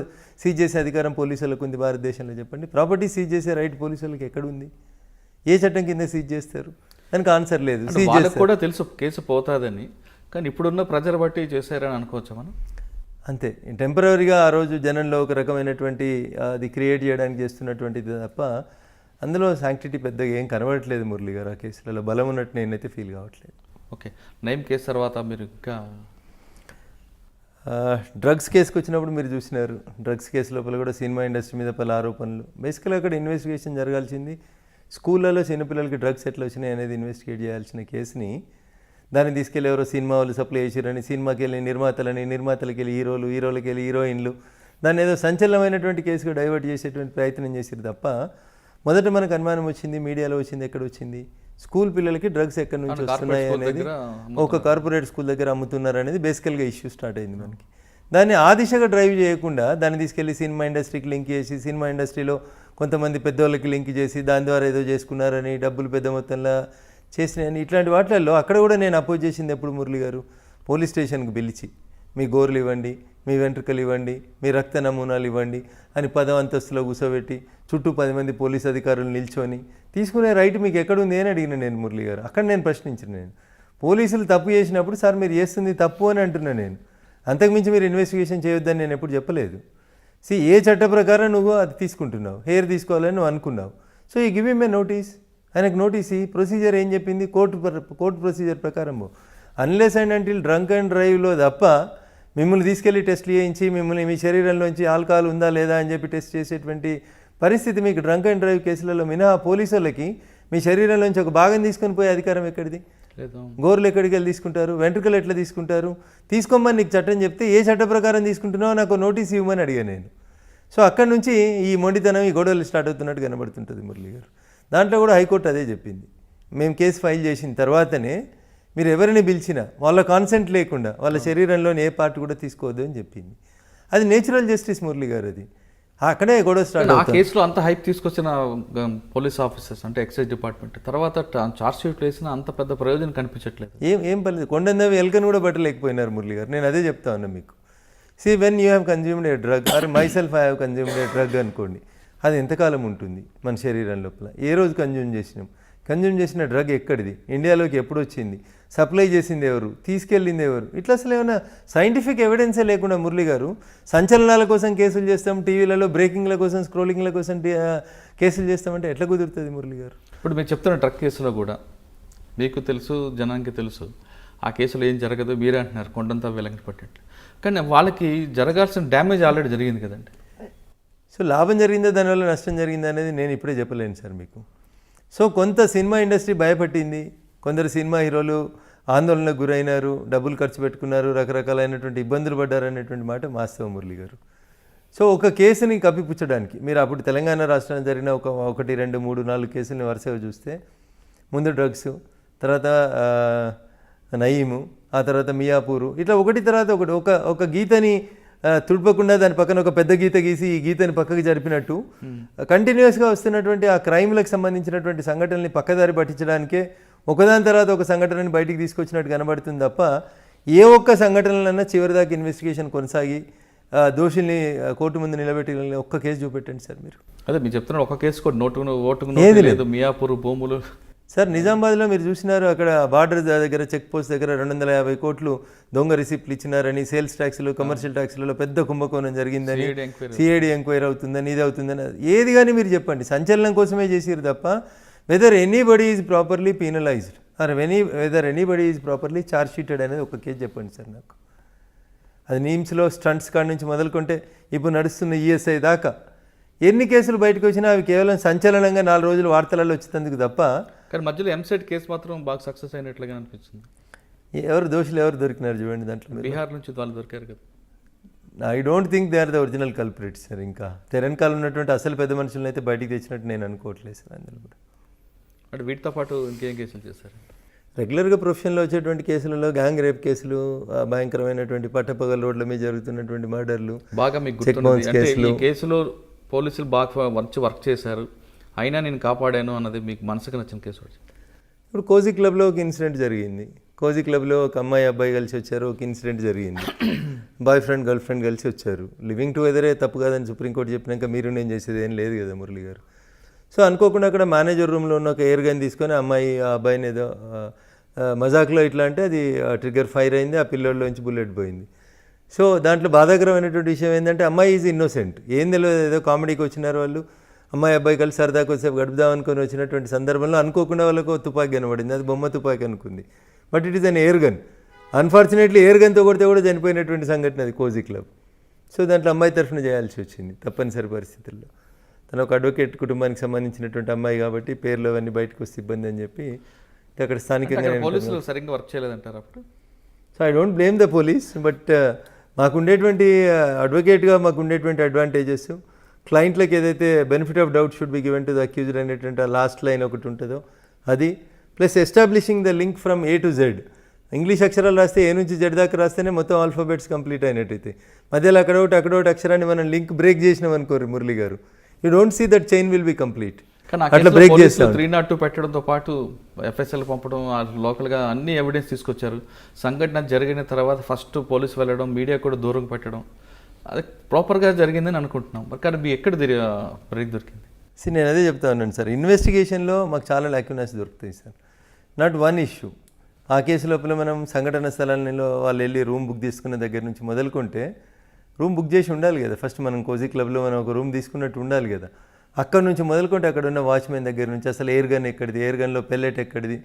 సీజ్ చేసే అధికారం పోలీసులకు ఉంది భారతదేశంలో? చెప్పండి. ప్రాపర్టీ సీజ్ చేసే రైట్ పోలీసులకు ఎక్కడుంది? ఏ చట్టం కింద సీజ్ చేస్తారు? దానికి ఆన్సర్ లేదు. సీజ్ వాళ్ళకి కూడా తెలుసు కేసు పోతుందని, కానీ ఇప్పుడున్న ప్రజలు బట్టి చేశారని అనుకోవచ్చా మనం? అంతే. టెంపరీగా ఆ రోజు జనంలో ఒక రకమైనటువంటి అది క్రియేట్ చేయడానికి చేస్తున్నటువంటిది తప్ప అందులో శాంక్టిటీ పెద్దగా ఏం కనబడట్లేదు మురళి గారు. ఆ కేసులలో బలం ఉన్నట్టు నేనైతే ఫీల్ కావట్లేదు. ఓకే, నయం కేసు తర్వాత మీరు ఇంకా డ్రగ్స్ కేసుకు వచ్చినప్పుడు మీరు చూసినారు. డ్రగ్స్ కేసు లోపల కూడా సినిమా ఇండస్ట్రీ మీద పలు ఆరోపణలు. బేసికల్గా అక్కడ ఇన్వెస్టిగేషన్ జరగాల్సింది స్కూళ్ళలో చిన్నపిల్లలకి డ్రగ్స్ ఎట్లా వచ్చినాయి అనేది ఇన్వెస్టిగేట్ చేయాల్సిన కేసుని దాన్ని తీసుకెళ్ళి ఎవరో సినిమా వాళ్ళు సప్లై చేసిరని, సినిమాకి వెళ్ళి నిర్మాతలకి వెళ్ళి హీరోలకి వెళ్ళి హీరోయిన్లు, దాన్ని ఏదో సంచలనమైనటువంటి కేసుగా డైవర్ట్ చేసేటువంటి ప్రయత్నం చేసిరు తప్ప మొదట మనకు అనుమానం వచ్చింది మీడియాలో వచ్చింది ఎక్కడ వచ్చింది? స్కూల్ పిల్లలకి డ్రగ్స్ ఎక్కడి నుంచి వస్తున్నాయి అనేది, ఒక కార్పొరేట్ స్కూల్ దగ్గర అమ్ముతున్నారు అనేది బేసికల్గా ఇష్యూ స్టార్ట్ అయింది మనకి. దాన్ని ఆ దిశగా డ్రైవ్ చేయకుండా దాన్ని తీసుకెళ్ళి సినిమా ఇండస్ట్రీకి లింక్ చేసి, సినిమా ఇండస్ట్రీలో కొంతమంది పెద్దోళ్ళకి లింక్ చేసి దాని ద్వారా ఏదో చేసుకున్నారని, డబ్బులు పెద్ద మొత్తంలో చేసినాయని, ఇట్లాంటి వాటిల్లో అక్కడ కూడా నేను అపోజ్ చేసింది ఎప్పుడు మురళి గారు? పోలీస్ స్టేషన్కి పిలిచి మీ గోర్లు ఇవ్వండి, మీ వెంట్రుకలు ఇవ్వండి, మీ రక్త నమూనాలు ఇవ్వండి అని 10వ అంతస్తులో కూర్చోబెట్టి చుట్టూ 10 మంది పోలీస్ అధికారులు నిల్చొని తీసుకునే రైట్ మీకు ఎక్కడుంది అని అడిగిన నేను మురళి గారు. అక్కడ నేను ప్రశ్నించిన, నేను పోలీసులు తప్పు చేసినప్పుడు సార్ మీరు చేస్తుంది తప్పు అని అంటున్నా నేను. అంతకుమించి మీరు ఇన్వెస్టిగేషన్ చేయొద్దని నేను ఎప్పుడు చెప్పలేదు. ఏ చట్ట ప్రకారం నువ్వు అది తీసుకుంటున్నావు, హెయిర్ తీసుకోవాలని నువ్వు అనుకున్నావు, సో ఈ గివ్ హిమ్ ఏ నోటీస్. ఆయనకు నోటీస్ ఈ ప్రొసీజర్ ఏం చెప్పింది? కోర్టు ప్రొసీజర్ ప్రకారం unless and until drunk and డ్రైవ్లో తప్ప మిమ్మల్ని తీసుకెళ్ళి టెస్ట్లు చేయించి మిమ్మల్ని మీ శరీరంలోంచి ఆల్కహాల్ ఉందా లేదా అని చెప్పి టెస్ట్ చేసేటువంటి పరిస్థితి మీకు డ్రంక్ అండ్ డ్రైవ్ కేసులలో మినహా పోలీసు వాళ్ళకి మీ శరీరంలోంచి ఒక భాగం తీసుకొని పోయే అధికారం ఎక్కడిది? గోర్లు ఎక్కడికి వెళ్ళి తీసుకుంటారు? వెంట్రుకలు ఎట్లా తీసుకుంటారు? తీసుకోమని నీకు చట్టం చెప్తే ఏ చట్ట ప్రకారం తీసుకుంటున్నావు నాకు నోటీస్ ఇవ్వమని అడిగాను నేను. సో అక్కడి నుంచి ఈ మొండితనం, ఈ గొడవలు స్టార్ట్ అవుతున్నట్టు కనబడుతుంటుంది మురళి గారు. దాంట్లో కూడా హైకోర్టు అదే చెప్పింది. మేము కేసు ఫైల్ చేసిన తర్వాతనే మీరు ఎవరిని పిలిచినా వాళ్ళ కాన్సెంట్ లేకుండా వాళ్ళ శరీరంలోని ఏ పార్ట్ కూడా తీసుకోవద్దు అని చెప్పింది. అది నేచురల్ జస్టిస్ మురళి గారు. అది అక్కడే గొడవ స్టార్ట్ ఆ కేసులో అంత హైప్ తీసుకొచ్చిన పోలీస్ ఆఫీసర్స్ అంటే ఎక్సైజ్ డిపార్ట్మెంట్ తర్వాత చార్జ్ షీట్ వేసిన అంత పెద్ద ప్రయోజనం కనిపించట్లేదు. ఏం పర్లేదు. కొండందవి ఎల్కను కూడా పట్టలేకపోయినారు మురళి గారు. నేను అదే చెప్తా ఉన్నా మీకు. When you have consumed a drug or myself I have consumed a drug అనుకోండి, అది ఎంతకాలం ఉంటుంది మన శరీరం లోపల? ఏ రోజు కన్జ్యూమ్ చేసిన డ్రగ్ ఎక్కడిది? ఇండియాలోకి ఎప్పుడు వచ్చింది? సప్లై చేసింది ఎవరు? తీసుకెళ్ళింది ఎవరు? ఇట్లా అసలు ఏమైనా సైంటిఫిక్ ఎవిడెన్సే లేకుండా మురళి గారు సంచలనాల కోసం కేసులు చేస్తాం, టీవీలలో బ్రేకింగ్ల కోసం స్క్రోలింగ్ల కోసం కేసులు చేస్తామంటే ఎట్లా కుదురుతుంది మురళి గారు? ఇప్పుడు మీరు చెప్తున్న డ్రగ్ కేసులో కూడా మీకు తెలుసు, జనానికి తెలుసు ఆ కేసులో ఏం జరగదు, మీరే అంటున్నారు కొండంతా వెలంకి పట్టేట్లు. కానీ వాళ్ళకి జరగాల్సిన డ్యామేజ్ ఆల్రెడీ జరిగింది కదండి. సో లాభం జరిగిందా దానివల్ల నష్టం జరిగిందా అనేది నేను ఇప్పుడే చెప్పలేను సార్ మీకు. సో కొంత సినిమా ఇండస్ట్రీ భయపట్టింది, కొందరు సినిమా హీరోలు ఆందోళనకు గురైనారు, డబ్బులు ఖర్చు పెట్టుకున్నారు, రకరకాలైనటువంటి ఇబ్బందులు పడ్డారనేటువంటి మాట వాస్తవం మురళి గారు. సో ఒక కేసుని కప్పిపుచ్చడానికి మీరు అప్పుడు తెలంగాణ రాష్ట్రంలో జరిగిన 1, 2, 3, 4 కేసులని వరుసగా చూస్తే ముందు డ్రగ్స్, తర్వాత నయీము, ఆ తర్వాత మియాపూరు, ఇట్లా ఒకటి తర్వాత ఒకటి ఒక గీతని తుడపకుండా దాని పక్కన ఒక పెద్ద గీత గీసి ఈ గీతని పక్కకి జరిపినట్టు కంటిన్యూస్గా వస్తున్నటువంటి ఆ క్రైమ్లకు సంబంధించినటువంటి సంఘటనల్ని పక్కదారి పట్టించడానికే ఒకదాని తర్వాత ఒక సంఘటనని బయటికి తీసుకొచ్చినట్టు కనబడుతుంది తప్ప ఏ ఒక్క సంఘటనలన్నా చివరిదాకా ఇన్వెస్టిగేషన్ కొనసాగి దోషుల్ని కోర్టు ముందు నిలబెట్టి ఒక్క కేసు చూపెట్టండి సార్ మీరు. అదే మీరు చెప్తున్నారు ఒక కేసు కూడా ఓటుకు లేదు, మియాపూర్ భూములు సార్ నిజామాబాద్లో మీరు చూసినారు, అక్కడ బార్డర్ దగ్గర చెక్ పోస్ట్ దగ్గర 250 కోట్లు దొంగ రిసిప్ట్లు ఇచ్చినారని, సేల్స్ ట్యాక్స్లు కమర్షియల్ ట్యాక్స్లలో పెద్ద కుంభకోణం జరిగిందని, సిఐడి ఎంక్వైరీ అవుతుందని, ఇది అవుతుందని, ఏది కానీ మీరు చెప్పండి, సంచలనం కోసమే చేసిరు తప్ప whether anybody is properly penalised or whether anybody is properly charge sheeted అనేది ఒక కేసు చెప్పండి సార్ నాకు. అది నీమ్స్లో స్టంట్స్ కాడ నుంచి మొదలుకుంటే ఇప్పుడు నడుస్తున్న ఈఎస్ఐ దాకా ఎన్ని కేసులు బయటకు వచ్చినా అవి కేవలం సంచలనంగా 4 రోజులు వార్తలలో వచ్చేందుకు తప్ప, కానీ మధ్యలో ఎంసెట్ కేసు మాత్రం బాగా సక్సెస్ అయినట్లుగా అనిపిస్తుంది. దోషులు ఎవరు దొరికినారు చూడండి దాంట్లో. బీహార్ నుంచి వాళ్ళు దొరికారు కదా. I don't think they are the original culprits sir. ఇంకా తెలంగాణలో ఉన్నటువంటి అసలు పెద్ద మనుషులను అయితే బయటికి తెచ్చినట్టు నేను అనుకోవట్లేదు సార్. అందులో కూడా అంటే వీటితో పాటు ఇంకేం కేసులు చేశారు? రెగ్యులర్గా ప్రొఫెషన్లో వచ్చేటువంటి కేసులలో గ్యాంగ్ రేప్ కేసులు, భయంకరమైనటువంటి పట్టపగల రోడ్ల మీద జరుగుతున్నటువంటి మర్డర్లు, బాగా మీకు గుర్తున్నది అంటే ఈ కేసులో పోలీసులు బాగా మంచి వర్క్ చేశారు, అయినా నేను కాపాడాను అన్నది మీకు మనసుకు నచ్చిన కేసు? ఇప్పుడు కోజీ క్లబ్లో ఒక ఇన్సిడెంట్ జరిగింది. కోజీ క్లబ్లో ఒక అమ్మాయి అబ్బాయి కలిసి వచ్చారు, ఒక ఇన్సిడెంట్ జరిగింది. బాయ్ ఫ్రెండ్ గర్ల్ ఫ్రెండ్ కలిసి వచ్చారు. లివింగ్ టుగెదరే తప్పు కాదని సుప్రీంకోర్టు చెప్పినాక మీరు నేను చేసేది ఏం లేదు కదా మురళి గారు. సో అనుకోకుండా అక్కడ మేనేజర్ రూమ్లో ఉన్న ఒక ఎయిర్ గన్ తీసుకొని అమ్మాయి ఆ అబ్బాయిని ఏదో మజాక్లో ఇట్లా అంటే అది ట్రిగ్గర్ ఫైర్ అయింది, ఆ పిల్లోడ్లోంచి బుల్లెట్ పోయింది. సో దాంట్లో బాధాకరమైనటువంటి విషయం ఏంటంటే అమ్మాయి ఈజ్ ఇన్నోసెంట్, ఏం తెలియదు, ఏదో కామెడీకి వచ్చినారు వాళ్ళు, అమ్మాయి అబ్బాయి కలిసి సరదాకు వచ్చేపు గడుపుదాం అనుకొని వచ్చినటువంటి సందర్భంలో అనుకోకుండా వాళ్ళకు తుపాకీ కనబడింది. అది బొమ్మ తుపాకీ అనుకుంది, but it is an air gun. Unfortunately air గన్తో కొడితే కూడా చనిపోయినటువంటి సంఘటన అది కోజీ క్లబ్. సో దాంట్లో అమ్మాయి తరఫున చేయాల్సి వచ్చింది తప్పనిసరి పరిస్థితుల్లో. తను ఒక అడ్వకేట్ కుటుంబానికి సంబంధించినటువంటి అమ్మాయి కాబట్టి పేర్లు అవన్నీ బయటకు వస్తే ఇబ్బంది అని చెప్పి అక్కడ స్థానికంగా పోలీసులు సరిగ్గా వర్క్ చేయలేదంటారు అప్పుడు. So I don't blame the police, but మాకుండేటువంటి అడ్వకేట్గా మాకుండేటువంటి అడ్వాంటేజెస్, క్లయింట్లకు ఏదైతే benefit of doubt should be given to the accused అనేటువంటి లాస్ట్ లైన్ ఒకటి ఉంటుందో అది, plus establishing the link from A to Z. English అక్షరాలు రాస్తే ఏ నుంచి జెడ్ దాకా రాస్తేనే మొత్తం ఆల్ఫాబెట్స్ కంప్లీట్ అయినట్టయితే, మధ్యలో అక్కడొకటి అక్షరాన్ని మనం లింక్ బ్రేక్ చేసినాం అనుకోరు మురళి గారు, you don't see that chain will be complete. అట్లా బ్రేక్ చేస్తాం. 302 పెట్టడంతో పాటు ఎఫ్ఎస్ఎల్ పంపడం, లోకల్గా అన్ని ఎవిడెన్స్ తీసుకొచ్చారు. సంఘటన జరిగిన తర్వాత ఫస్ట్ పోలీసు వెళ్ళడం, మీడియా కూడా దూరం పెట్టడం, అది ప్రాపర్గా జరిగిందని అనుకుంటున్నాం. మరి కానీ మీ ఎక్కడ బ్రేక్ దొరికింది? నేను అదే చెప్తా ఉన్నాను సార్, ఇన్వెస్టిగేషన్లో మాకు చాలా లాక్యునాస్ దొరుకుతాయి సార్. Not one issue. ఆ కేసు లోపల మనం సంఘటన స్థలాల్లో వాళ్ళు వెళ్ళి రూమ్ బుక్ తీసుకున్న దగ్గర నుంచి మొదలుకుంటే, రూమ్ బుక్ చేసి ఉండాలి కదా ఫస్ట్. మనం కోజీ క్లబ్లో మనం ఒక రూమ్ తీసుకున్నట్టు ఉండాలి కదా. అక్కడ నుంచి మొదలుకుంటే అక్కడ ఉన్న వాచ్మెన్ దగ్గర నుంచి అసలు ఎయిర్ గన్ ఎక్కడిది, ఎయిర్ గన్లో పెల్లెట్ ఎక్కడిది,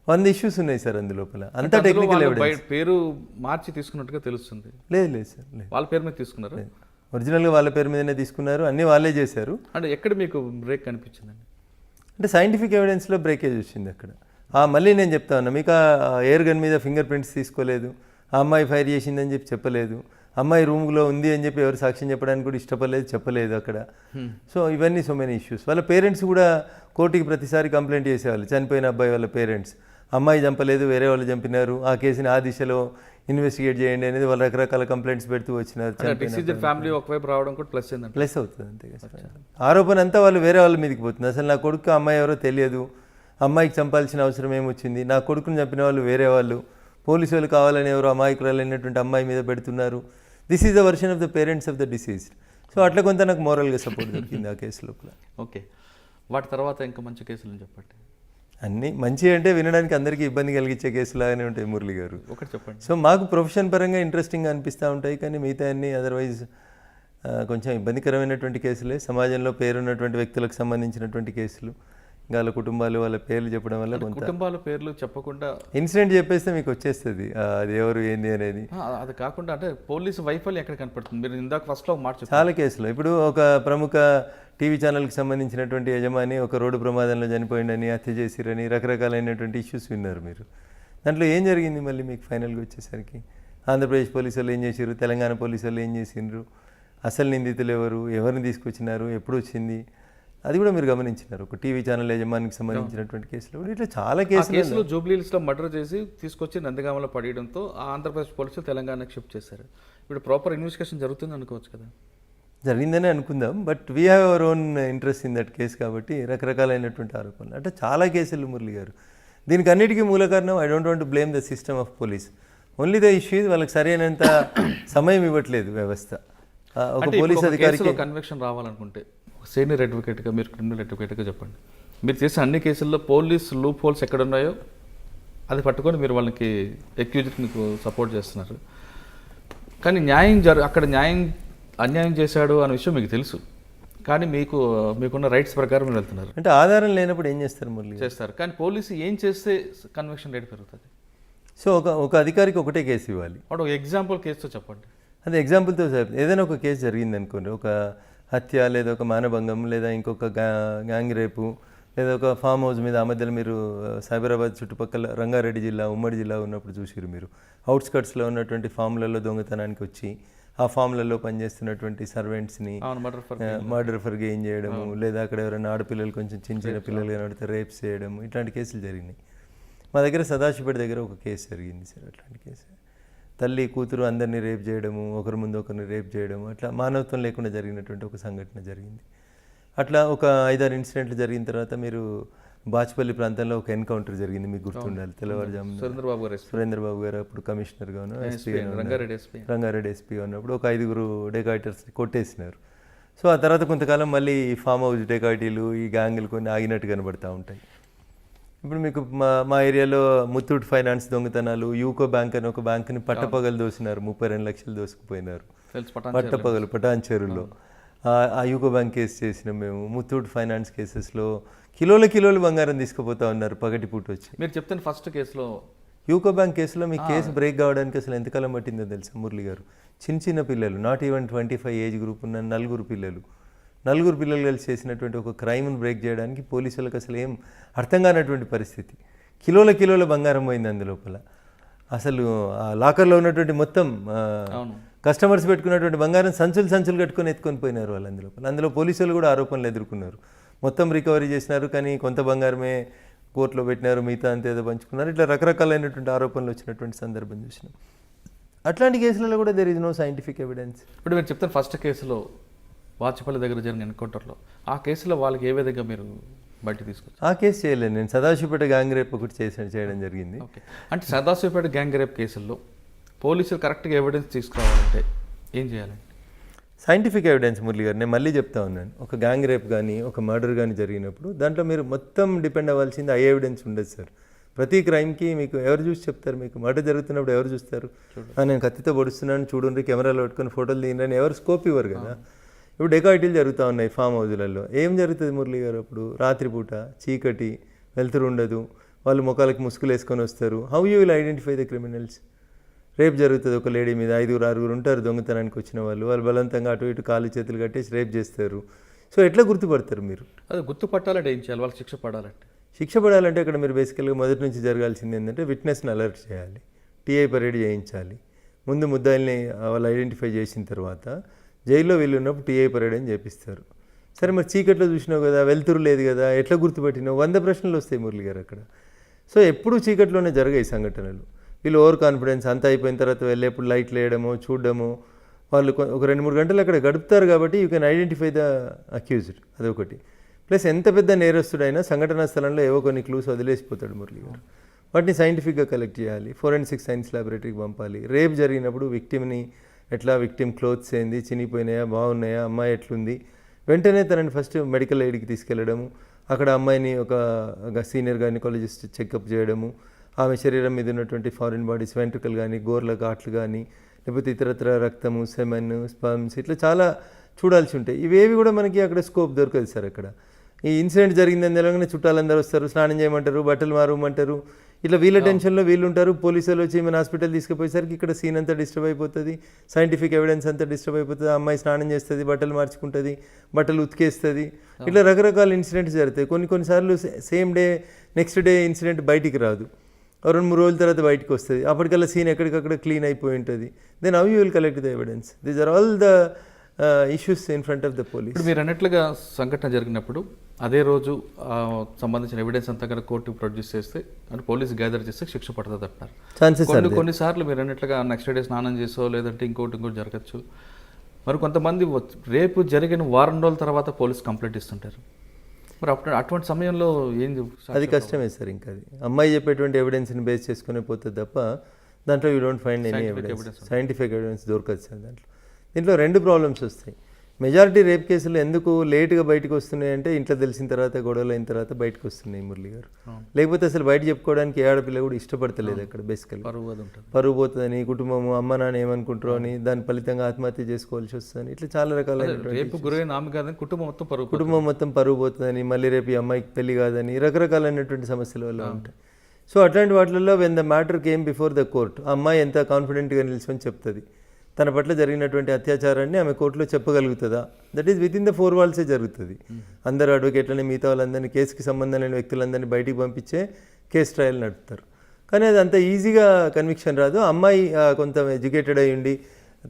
100 ఇష్యూస్ ఉన్నాయి సార్ అందులోపల. అంతా టెక్నికల్ ఎవిడెన్స్. పేరు మార్చి తీసుకున్నట్టుగా తెలుస్తుంది. లేదు సార్, లేదు, వాళ్ళ పేరు మీద తీసుకున్నారు. ఒరిజినల్గా వాళ్ళ పేరు మీదనే తీసుకున్నారు, అన్నీ వాళ్ళే చేశారు. అంటే ఎక్కడ మీకు బ్రేక్ కనిపించిందండి? అంటే సైంటిఫిక్ ఎవిడెన్స్లో బ్రేకేజ్ వచ్చింది అక్కడ. మళ్ళీ నేను చెప్తా ఉన్నా మీకు, ఆ ఎయిర్ గన్ మీద ఫింగర్ ప్రింట్స్ తీసుకోలేదు, ఆ అమ్మాయి ఫైర్ చేసిందని చెప్పి చెప్పలేదు, అమ్మాయి రూమ్లో ఉంది అని చెప్పి ఎవరు సాక్ష్యం చెప్పడానికి కూడా చెప్పలేదు అక్కడ. సో ఇవన్నీ సో మెనీ ఇష్యూస్. వాళ్ళ పేరెంట్స్ కూడా కోర్టుకి ప్రతిసారి కంప్లైంట్ చేసేవాళ్ళు, చనిపోయిన అబ్బాయి వాళ్ళ పేరెంట్స్, అమ్మాయి చంపలేదు వేరే వాళ్ళు చంపినారు, ఆ కేసుని ఆ దిశలో ఇన్వెస్టిగేట్ చేయండి అనేది వాళ్ళు రకరకాల కంప్లైంట్స్ పెడుతూ వచ్చినారు. ఫ్యామిలీ ఒకవైపు రావడం కూడా ప్లస్ అవుతుంది అంతే. ఆరోపణ అంతా వాళ్ళు వేరే వాళ్ళ మీదకి పోతుంది. అసలు నా కొడుకు అమ్మాయి ఎవరో తెలియదు, అమ్మాయికి చంపాల్సిన అవసరం ఏమొచ్చింది, నా కొడుకుని చంపిన వాళ్ళు వేరే వాళ్ళు, పోలీసు వాళ్ళు కావాలని ఎవరు అమాయకురాలైనటువంటి అమ్మాయి మీద పెడుతున్నారు. This is the version of the parents of the diseased. So అట్లా కొంత నాకు మోరల్గా సపోర్ట్ దొరికింది ఆ కేసు లోపల. ఓకే, వాటి తర్వాత ఇంకా మంచి కేసులు చెప్పండి. అన్నీ మంచి అంటే వినడానికి అందరికీ ఇబ్బంది కలిగించే కేసులాగానే ఉంటాయి మురళి గారు. ఒకటి చెప్పండి. సో మాకు ప్రొఫెషన్ పరంగా ఇంట్రెస్టింగ్గా అనిపిస్తూ ఉంటాయి, కానీ మిగతా అన్నీ అదర్వైజ్ కొంచెం ఇబ్బందికరమైనటువంటి కేసులే. సమాజంలో పేరున్నటువంటి వ్యక్తులకు సంబంధించినటువంటి కేసులు, ఇంకా వాళ్ళ కుటుంబాలు వాళ్ళ పేర్లు చెప్పడం వల్ల కొంత, కుటుంబాల పేర్లు చెప్పకుండా ఇన్సిడెంట్ చెప్పేస్తే మీకు వచ్చేస్తుంది అది ఎవరు ఏంది అనేది. అది కాకుండా అంటే పోలీసు వైఫల్యం ఎక్కడ కనపడుతుంది? మీరు ఇందాక ఫస్ట్లో మాట చాలా కేసులు. ఇప్పుడు ఒక ప్రముఖ టీవీ ఛానల్కి సంబంధించినటువంటి యజమాని ఒక రోడ్డు ప్రమాదంలో చనిపోయిందని, హత్య చేసిరని రకరకాలైనటువంటి ఇష్యూస్ విన్నారు మీరు. దాంట్లో ఏం జరిగింది మళ్ళీ మీకు ఫైనల్గా వచ్చేసరికి? ఆంధ్రప్రదేశ్ పోలీసు వాళ్ళు ఏం చేసిరు, తెలంగాణ పోలీసు వాళ్ళు ఏం చేసిండ్రు, అసలు నిందితులు ఎవరు, ఎవరిని తీసుకొచ్చినారు, ఎప్పుడు వచ్చింది, అది కూడా మీరు గమనించినారు. ఒక టీవీ ఛానల్ యజమానికి సంబంధించినటువంటి కేసులో ఇట్లా చాలా కేసులు. జూబ్లీహిల్స్లో మర్డర్ చేసి తీసుకొచ్చి నందిగామలో పడేయడంతో ఆంధ్రప్రదేశ్ పోలీసులు తెలంగాణకి షిఫ్ట్ చేశారు. ఇప్పుడు ప్రాపర్ ఇన్వెస్టిగేషన్ జరుగుతుంది అనుకోవచ్చు కదా? జరిగిందనే అనుకుందాం, but we have our own interest in that case కాబట్టి రకరకాలైనటువంటి ఆరోపణలు అంటే చాలా కేసులు మురళి గారు. దీనికి అన్నిటికీ మూల కారణం, I don't want to blame the system of police, only the issue వాళ్ళకి సరైనంత సమయం ఇవ్వట్లేదు వ్యవస్థ. ఒక పోలీస్ అధికారికి కన్విక్షన్ రావాలనుకుంటే సీనియర్ అడ్వకేట్గా, మీరు క్రిమినల్ అడ్వకేట్గా చెప్పండి, మీరు చేసిన అన్ని కేసుల్లో పోలీస్ లూప్ హోల్స్ ఎక్కడ ఉన్నాయో అది పట్టుకొని మీరు వాళ్ళకి ఎక్యూజ్కి మీకు సపోర్ట్ చేస్తున్నారు. కానీ అక్కడ అన్యాయం చేశాడు అనే విషయం మీకు తెలుసు, కానీ మీకున్న రైట్స్ ప్రకారం మీరు వెళ్తున్నారు. అంటే ఆధారం లేనప్పుడు ఏం చేస్తారు మురళి? చేస్తారు, కానీ పోలీసు ఏం చేస్తే కన్విక్షన్ రేట్ పెరుగుతుంది? సో ఒక అధికారికి ఒకటే కేసు ఇవ్వాలి. ఒక ఎగ్జాంపుల్ కేసుతో చెప్పండి. అదే ఎగ్జాంపుల్తో ఏదైనా ఒక కేసు జరిగింది అనుకోండి, ఒక హత్య లేదా ఒక మానభంగం లేదా ఇంకొక గ్యాంగ్ రేపు లేదా ఒక ఫామ్ హౌస్ మీద ఆ మధ్యలో మీరు సైబరాబాద్ చుట్టుపక్కల రంగారెడ్డి జిల్లా ఉమ్మడి జిల్లా ఉన్నప్పుడు చూసిరు మీరు, అవుట్స్కట్స్లో ఉన్నటువంటి ఫామ్లలో దొంగతనానికి వచ్చి ఆ ఫామ్లలో పనిచేస్తున్నటువంటి సర్వెంట్స్ని మర్డర్ ఫర్ గెయిన్ చేయడము, లేదా అక్కడ ఎవరైనా ఆడపిల్లలు కొంచెం చిన్న పిల్లలు కనబడితే రేప్స్ చేయడము, ఇట్లాంటి కేసులు జరిగినాయి. మా దగ్గర సదాశివపేట దగ్గర ఒక కేసు జరిగింది సార్. అట్లాంటి కేసు తల్లి కూతురు అందరినీ రేప్ చేయడము, ఒకరి ముందు ఒకరిని రేప్ చేయడము, అట్లా మానవత్వం లేకుండా జరిగినటువంటి ఒక సంఘటన జరిగింది. అట్లా ఒక 5-6 ఇన్సిడెంట్లు జరిగిన తర్వాత మీరు బాచ్పల్లి ప్రాంతంలో ఒక ఎన్కౌంటర్ జరిగింది, మీకు గుర్తుండాలి. తెల్లవారుజాము సురేంద్రబాబు గారు అప్పుడు కమిషనర్గాను రంగారెడ్డి ఎస్పీగా ఉన్నప్పుడు ఒక 5 డెకాయిటర్స్ని కొట్టేసినారు. సో ఆ తర్వాత కొంతకాలం మళ్ళీ ఈ ఫామ్ హౌస్ డెకాయిటీలు ఈ గ్యాంగులు కొన్ని ఆగినట్టు కనబడుతూ ఉంటాయి. ఇప్పుడు మీకు మా ఏరియాలో ముత్తూట్ ఫైనాన్స్ దొంగతనాలు, యూకో బ్యాంక్ అని ఒక బ్యాంక్ని పట్టపగలు దోసినారు, 32 లక్షలు దోసుకుపోయినారు పట్టపగలు పటాన్చేరులో. ఆ యూకో బ్యాంక్ కేసు చేసినాం మేము. ముత్తూట్ ఫైనాన్స్ కేసెస్లో కిలోలు బంగారం తీసుకుపోతా ఉన్నారు పగటిపూట వచ్చి. మీరు చెప్తాను ఫస్ట్ కేసులో యూకో బ్యాంక్ కేసులో మీ కేసు బ్రేక్ కావడానికి అసలు ఎంతకాలం పట్టిందో తెలుసా మురళి గారు? చిన్న పిల్లలు, నాట్ ఈవెన్ 25 ఏజ్ గ్రూప్ ఉన్న 4 పిల్లలు కలిసి చేసినటువంటి ఒక క్రైమ్ను బ్రేక్ చేయడానికి పోలీసులకు అసలు ఏం అర్థం కానటువంటి పరిస్థితి. కిలోల బంగారం పోయింది అందులోపల. అసలు ఆ లాకర్లో ఉన్నటువంటి మొత్తం కస్టమర్స్ పెట్టుకున్నటువంటి బంగారం సంచులు కట్టుకొని ఎత్తుకొని పోయినారు వాళ్ళు అందులోపల. అందులో పోలీసులు కూడా ఆరోపణలు ఎదుర్కొన్నారు. మొత్తం రికవరీ చేసినారు, కానీ కొంత బంగారమే కోర్టులో పెట్టినారు, మిగతా అంతా ఏదో పంచుకున్నారు. ఇట్లా రకరకాలైనటువంటి ఆరోపణలు వచ్చినటువంటి సందర్భం చూసినాం. అట్లాంటి కేసులలో కూడా there is no scientific evidence. ఇప్పుడు మీరు చెప్తాను ఫస్ట్ కేసులో వాచపల్లి దగ్గర జరిగిన ఎన్కౌంటర్లో ఆ కేసులో వాళ్ళకి ఏ విధంగా మీరు బయట తీసుకొచ్చారు? ఆ కేసు చేయలేదు నేను. సదాశివపేట గ్యాంగ్ రేప్ ఒకటి చేయడం జరిగింది. ఓకే, అంటే సదాశివపేట గ్యాంగ్ రేప్ కేసుల్లో పోలీసులు కరెక్ట్గా ఎవిడెన్స్ తీసుకురావాలంటే ఏం చేయాలండి? సైంటిఫిక్ ఎవిడెన్స్ మురళి గారు, నేను మళ్ళీ చెప్తా ఉన్నాను. ఒక గ్యాంగ్ రేప్ కానీ ఒక మర్డర్ కానీ జరిగినప్పుడు దాంట్లో మీరు మొత్తం డిపెండ్ అవ్వాల్సింది ఆ ఎవిడెన్స్ ఉండదు సార్. ప్రతి క్రైమ్కి మీకు ఎవరు చూసి చెప్తారు? మీకు మర్డర్ జరుగుతున్నప్పుడు ఎవరు చూస్తారు? నేను కత్తితో పొడుస్తున్నాను చూడండి, కెమెరాలో పెట్టుకొని ఫోటోలు తీయండి ఎవరు స్కోప్ ఇవ్వరు కదా. ఇప్పుడు డెకాయిటీలు జరుగుతూ ఉన్నాయి ఫామ్ హౌజులలో. ఏం జరుగుతుంది మురళి గారు? అప్పుడు రాత్రిపూట చీకటి, వెలుతురు ఉండదు, వాళ్ళు ముఖాలకి ముసుగులు వేసుకొని వస్తారు. How you will identify the criminals? Rape జరుగుతుంది ఒక లేడీ మీద, 5-6 ఉంటారు దొంగతనానికి వచ్చిన వాళ్ళు బలవంతంగా అటు ఇటు కాళ్ళు చేతులు కట్టేసి రేప్ చేస్తారు. సో ఎట్లా గుర్తుపడతారు మీరు? అది గుర్తుపట్టాలంటే ఏం చేయాలి? వాళ్ళకి శిక్ష పడాలంటే అక్కడ మీరు బేసికల్గా మొదటి నుంచి జరగాల్సింది ఏంటంటే విట్నెస్ని అలర్ట్ చేయాలి, టీఐ పరేడ్ చేయించాలి. ముందు ముద్దాయిల్ని వాళ్ళు ఐడెంటిఫై చేసిన తర్వాత జైల్లో వీళ్ళు ఉన్నప్పుడు టీఐ పరేడ్ అని చేపిస్తారు. సరే మరి చీకట్లో చూసినావు కదా, వెలుతురు లేదు కదా, ఎట్లా గుర్తుపట్టినావు? 100 ప్రశ్నలు వస్తాయి మురళి గారు అక్కడ. సో ఎప్పుడు చీకట్లోనే జరిగాయి సంఘటనలు. వీళ్ళు ఓవర్ కాన్ఫిడెన్స్ అంతా అయిపోయిన తర్వాత వెళ్ళేప్పుడు లైట్లు వేయడము చూడడము, వాళ్ళు ఒక 2-3 గంటలు అక్కడ గడుపుతారు కాబట్టి you can identify the accused. అదొకటి. ప్లస్ ఎంత పెద్ద నేరస్తుడైనా సంఘటనా స్థలంలో ఏవో కొన్ని క్లూస్ వదిలేసిపోతాడు మురళి గారు. వాటిని సైంటిఫిక్గా కలెక్ట్ చేయాలి, ఫోరెన్సిక్ సైన్స్ ల్యాబొరేటరీకి పంపాలి. రేప్ జరిగినప్పుడు విక్టిమ్ని ఎట్లా, విక్టిమ్ క్లోత్స్ ఏంది, చినిగిపోయినాయా, బాగున్నాయా, అమ్మాయి ఎట్లుంది, వెంటనే తనని ఫస్ట్ మెడికల్ ఎయిడ్కి తీసుకెళ్లడము, అక్కడ అమ్మాయిని ఒక సీనియర్ గైనకాలజిస్ట్ చెకప్ చేయడము, ఆమె శరీరం మీద ఉన్నటువంటి ఫారిన్ బాడీస్ వెంట్రుకలు కానీ, గోర్ల ఘాట్లు కానీ, లేకపోతే ఇతరత్ర రక్తము, సెమెన్, స్పర్మ్స్, ఇట్లా చాలా చూడాల్సి ఉంటాయి. ఇవేవి కూడా మనకి అక్కడ స్కోప్ దొరకదు సార్. అక్కడ ఈ ఇన్సిడెంట్ జరిగిందని తెలంగాణ చుట్టాలందరూ వస్తారు, స్నానం చేయమంటారు, బట్టలు మారమంటారు, ఇట్లా వీళ్ళ టెన్షన్లో వీళ్ళు ఉంటారు. పోలీసులు వచ్చి మన హాస్పిటల్ తీసుకుపోయేసరికి ఇక్కడ సీన్ అంతా డిస్టర్బ్ అయిపోతుంది, సైంటిఫిక్ ఎవిడెన్స్ అంతా డిస్టర్బ్ అయిపోతుంది. ఆ అమ్మాయి స్నానం చేస్తుంది, బట్టలు మార్చుకుంటుంది, బట్టలు ఉతికేస్తుంది, ఇట్లా రకరకాల ఇన్సిడెంట్స్ జరుగుతాయి. కొన్నిసార్లు same day next day incident బయటికి రాదు, 2-3 రోజుల తర్వాత బయటకు వస్తుంది. అప్పటికల్లా సీన్ ఎక్కడికక్కడ క్లీన్ అయిపోయి ఉంటుంది. Then how you will collect the evidence? These are all the issues in front of the police. ఇప్పుడు మీరు అన్నట్లుగా సంఘటన జరిగినప్పుడు అదే రోజు సంబంధించిన ఎవిడెన్స్ అంతా కనుక కోర్టుకు ప్రొడ్యూస్ చేస్తే అంటే పోలీసు గ్యాదర్ చేస్తే శిక్ష పడుతుంది అంటారు. ఛాన్సెస్ కొన్నిసార్లు మీరు అన్నట్లుగా నెక్స్ట్ డే స్నానం చేసో లేదంటే ఇంకోటి జరగచ్చు. మరి కొంతమంది రేపు జరిగిన వారం రోజుల తర్వాత పోలీసు కంప్లైంట్ ఇస్తుంటారు. మరి అటువంటి సమయంలో ఏం? అది కష్టమే సార్. ఇంకా అది అమ్మాయి చెప్పేటువంటి ఎవిడెన్స్ని బేస్ చేసుకునే పోతుంది తప్ప దాంట్లో you don't find any evidence, scientific evidence దొరకదు సార్. దీంట్లో 2 ప్రాబ్లమ్స్ వస్తాయి. మెజారిటీ రేప్ కేసులు ఎందుకు లేట్గా బయటకు వస్తున్నాయి అంటే ఇంట్లో తెలిసిన తర్వాత గొడవలు అయిన తర్వాత బయటకు వస్తున్నాయి మురళి గారు. లేకపోతే అసలు బయట చెప్పుకోవడానికి ఏ ఆడపిల్ల కూడా ఇష్టపడతలేదు అక్కడ బేసికల్. పరువు పోతుందని, కుటుంబము అమ్మ నాన్న ఏమనుకుంటారో అని, దాని ఫలితంగా ఆత్మహత్య చేసుకోవాల్సి వస్తుందని, ఇట్లా చాలా రకాలైన కుటుంబం మొత్తం పరువు పోతుందని, మళ్ళీ రేపు ఈ అమ్మాయికి పెళ్లి కాదని, రకరకాలైనటువంటి సమస్యల వల్ల ఉంటాయి. సో అట్లాంటి వాటిల్లో when the matter came before the court, ఆ అమ్మాయి ఎంత కాన్ఫిడెంట్గా నిల్చొని చెప్తుంది, తన పట్ల జరిగినటువంటి అత్యాచారాన్ని ఆమె కోర్టులో చెప్పగలుగుతుందా, that is with in the 4 walls జరుగుతుంది. అందరు అడ్వకేట్లని, మిగతా వాళ్ళందరినీ, కేసుకి సంబంధం లేని వ్యక్తులందరినీ బయటికి పంపించే కేసు ట్రయల్ నడుపుతారు. కానీ అది అంత ఈజీగా కన్విక్షన్ రాదు. అమ్మాయి కొంత ఎడ్యుకేటెడ్ అయి ఉండి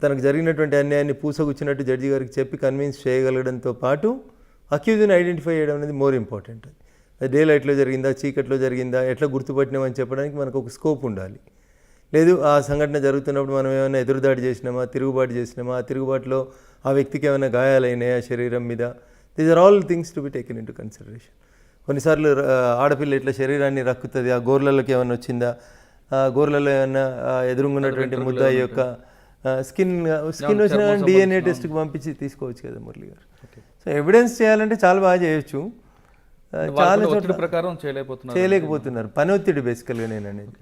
తనకు జరిగినటువంటి అన్యాయాన్ని పూసగుచ్చినట్టు జడ్జి గారికి చెప్పి కన్విన్స్ చేయగలగడంతో పాటు అక్యూజ్ని ఐడెంటిఫై చేయడం అనేది మోర్ ఇంపార్టెంట్. అది డే లైట్లో జరిగిందా, చీకట్లో జరిగిందా, ఎట్లా గుర్తుపట్టినామని చెప్పడానికి మనకు ఒక స్కోప్ ఉండాలి. లేదు ఆ సంఘటన జరుగుతున్నప్పుడు మనం ఏమైనా ఎదురుదాడి చేసినామా, తిరుగుబాటు చేసినామా, ఆ తిరుగుబాటులో ఆ వ్యక్తికి ఏమైనా గాయాలైనాయా శరీరం మీద, these are all things to be taken into consideration. కొన్నిసార్లు ఆడపిల్ల ఇట్లా శరీరాన్ని రక్కుతుంది, ఆ గోర్లలోకి ఏమైనా వచ్చిందా, ఆ గోర్లలో ఏమైనా ఎదురుగున్నటువంటి ముద్ద యొక్క స్కిన్ వచ్చిన DNA టెస్ట్కి పంపించి తీసుకోవచ్చు కదా మురళి గారు. సో ఎవిడెన్స్ చేయాలంటే చాలా బాగా చేయొచ్చు, చాలా చోట్ల ప్రకారం చేయలేకపోతున్నారు. పని ఒత్తిడి బేసికల్గా నేను అనేది.